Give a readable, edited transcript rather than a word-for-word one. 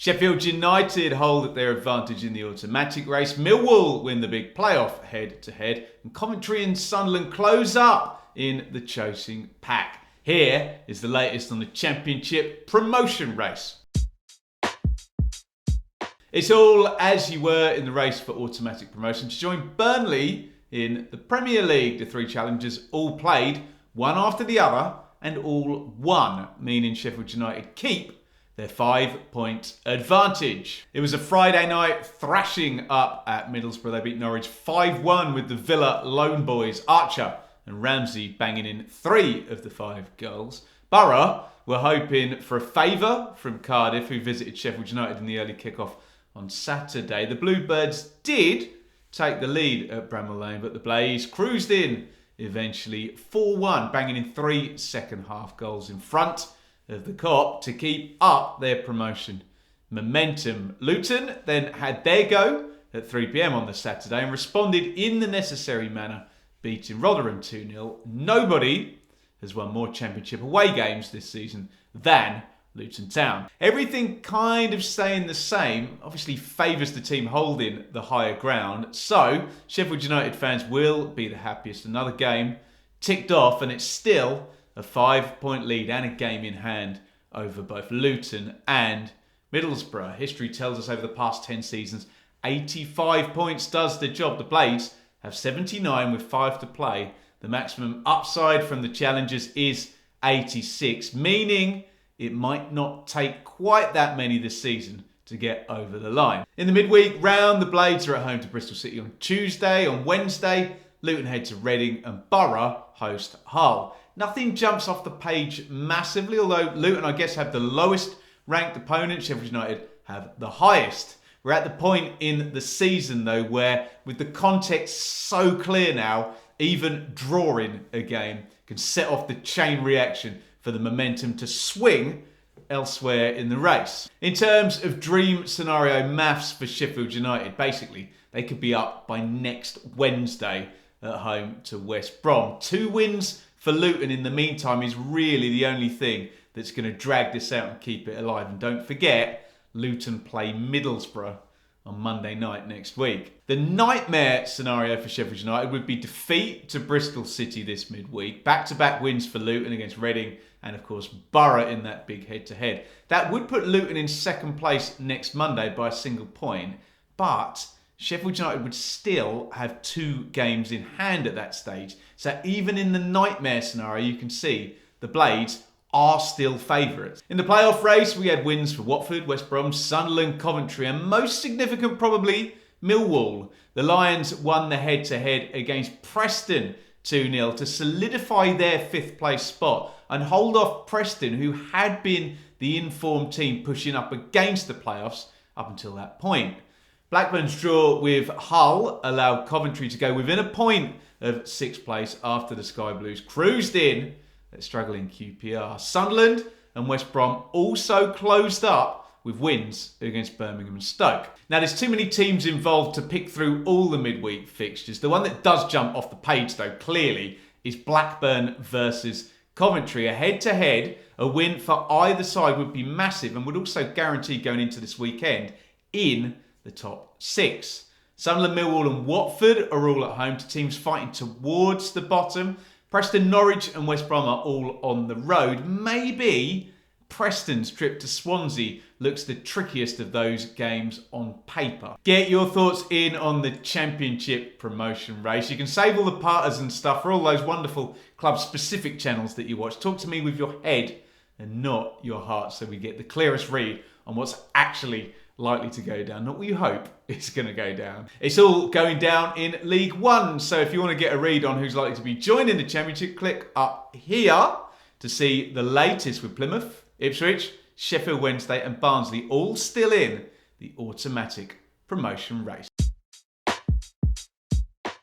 Sheffield United hold their advantage in the automatic race. Millwall win the big playoff head-to-head. And Coventry and Sunderland close up in the chasing pack. Here is the latest on the Championship promotion race. It's all as you were in the race for automatic promotion to join Burnley in the Premier League. The three challengers all played, one after the other, and all won, meaning Sheffield United keep their 5-point advantage. It was a Friday night thrashing up at Middlesbrough. They beat Norwich 5-1 with the Villa lone boys Archer and Ramsey banging in 3 of the 5 goals. Borough were hoping for a favour from Cardiff, who visited Sheffield United in the early kickoff on Saturday. The Bluebirds did take the lead at Bramall Lane, but the Blaze cruised in eventually 4-1, banging in 3 second-half goals in front of the Cop to keep up their promotion momentum. Luton then had their go at 3 p.m. on the Saturday and responded in the necessary manner, beating Rotherham 2-0. Nobody has won more Championship away games this season than Luton Town. Everything kind of staying the same obviously favours the team holding the higher ground, so Sheffield United fans will be the happiest. Another game ticked off, and it's still a 5-point lead and a game in hand over both Luton and Middlesbrough. History tells us over the past 10 seasons, 85 points does the job. The Blades have 79 with 5 to play. The maximum upside from the challengers is 86, meaning it might not take quite that many this season to get over the line. In the midweek round, the Blades are at home to Bristol City on Tuesday. On Wednesday, Luton head to Reading and Borough host Hull. Nothing jumps off the page massively, although Luton, I guess, have the lowest ranked opponent. Sheffield United have the highest. We're at the point in the season, though, where with the context so clear now, even drawing a game can set off the chain reaction for the momentum to swing elsewhere in the race. In terms of dream scenario maths for Sheffield United, basically, they could be up by next Wednesday at home to West Brom. 2 wins for Luton in the meantime is really the only thing that's going to drag this out and keep it alive. And don't forget, Luton play Middlesbrough on Monday night next week. The nightmare scenario for Sheffield United would be defeat to Bristol City this midweek, back-to-back wins for Luton against Reading, and of course Borough in that big head-to-head. That would put Luton in second place next Monday by a single point, but Sheffield United would still have 2 games in hand at that stage. So even in the nightmare scenario, you can see the Blades are still favourites. In the playoff race, we had wins for Watford, West Brom, Sunderland, Coventry, and most significant probably, Millwall. The Lions won the head-to-head against Preston 2-0 to solidify their 5th place spot and hold off Preston, who had been the informed team pushing up against the playoffs up until that point. Blackburn's draw with Hull allowed Coventry to go within a point of 6th place after the Sky Blues cruised in at struggling QPR. Sunderland and West Brom also closed up with wins against Birmingham and Stoke. Now, there's too many teams involved to pick through all the midweek fixtures. The one that does jump off the page, though, clearly, is Blackburn versus Coventry. A head-to-head, a win for either side would be massive and would also guarantee going into this weekend in the top 6. Sunderland, Millwall and Watford are all at home to teams fighting towards the bottom. Preston, Norwich and West Brom are all on the road. Maybe Preston's trip to Swansea looks the trickiest of those games on paper. Get your thoughts in on the Championship promotion race. You can save all the partisan stuff for all those wonderful club-specific channels that you watch. Talk to me with your head and not your heart so we get the clearest read on what's actually likely to go down, not what you hope is going to go down. It's all going down in League One, so if you want to get a read on who's likely to be joining the Championship, click up here to see the latest with Plymouth, Ipswich, Sheffield Wednesday and Barnsley all still in the automatic promotion race.